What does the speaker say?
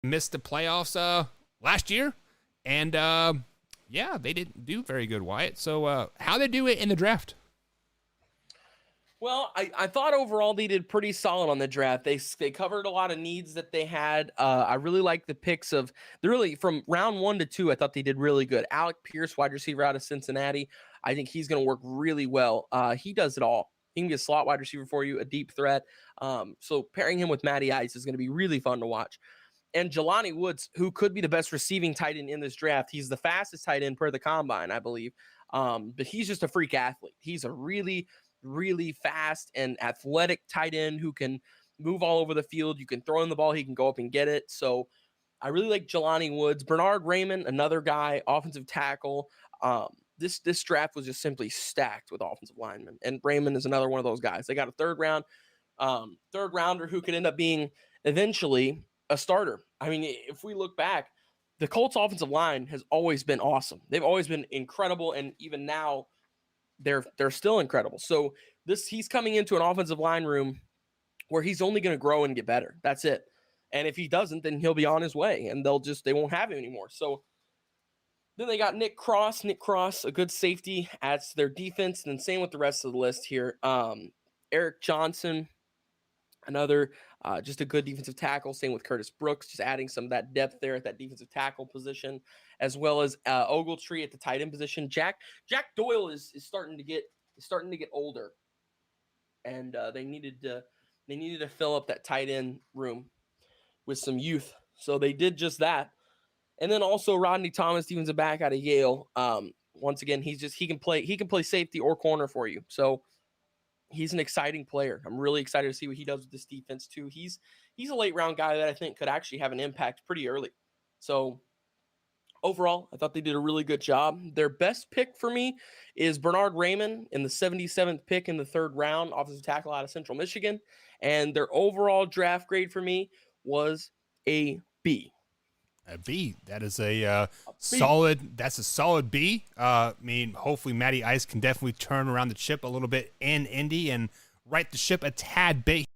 missed the playoffs last year, and yeah, they didn't do very good, Wyatt. So how they do it in the draft? Well, I thought overall they did pretty solid on the draft. They covered a lot of needs that they had. I really like the picks of really from round 1 to 2. I thought they did really good. Alec Pierce, wide receiver out of Cincinnati. I think he's going to work really well. He does it all. He can be a slot wide receiver for you, a deep threat. So pairing him with Matty Ice is going to be really fun to watch. And Jelani Woods, who could be the best receiving tight end in this draft. He's the fastest tight end per the combine, I believe. But he's just a freak athlete. He's a really fast and athletic tight end who can move all over the field. You can throw him the ball, he can go up and get it. So I really like Jelani Woods. Bernard Raymond, another guy, offensive tackle. This draft was just simply stacked with offensive linemen, and Raymond is another one of those guys. They got a third rounder who could end up being eventually a starter. I mean, if we look back, the Colts offensive line has always been awesome. They've always been incredible, and even now they're still incredible. So he's coming into an offensive line room where he's only going to grow and get better. That's it. And if he doesn't, then he'll be on his way, and they won't have him anymore. So then they got Nick Cross, a good safety, adds to their defense. And then same with the rest of the list here. Eric Johnson, another just a good defensive tackle. Same with Curtis Brooks, just adding some of that depth there at that defensive tackle position, as well as Ogletree at the tight end position. Jack Doyle is starting to get older, and they needed to fill up that tight end room with some youth. So they did just that. And then also Rodney Thomas, defensive back out of Yale. Once again, he can play safety or corner for you. So he's an exciting player. I'm really excited to see what he does with this defense too. He's a late round guy that I think could actually have an impact pretty early. So overall, I thought they did a really good job. Their best pick for me is Bernard Raymond in the 77th pick in the 3rd round, offensive tackle out of Central Michigan. And their overall draft grade for me was a B. A B. That is a solid. That's a solid B. I mean, hopefully Matty Ice can definitely turn around the ship a little bit in Indy and right the ship a tad bit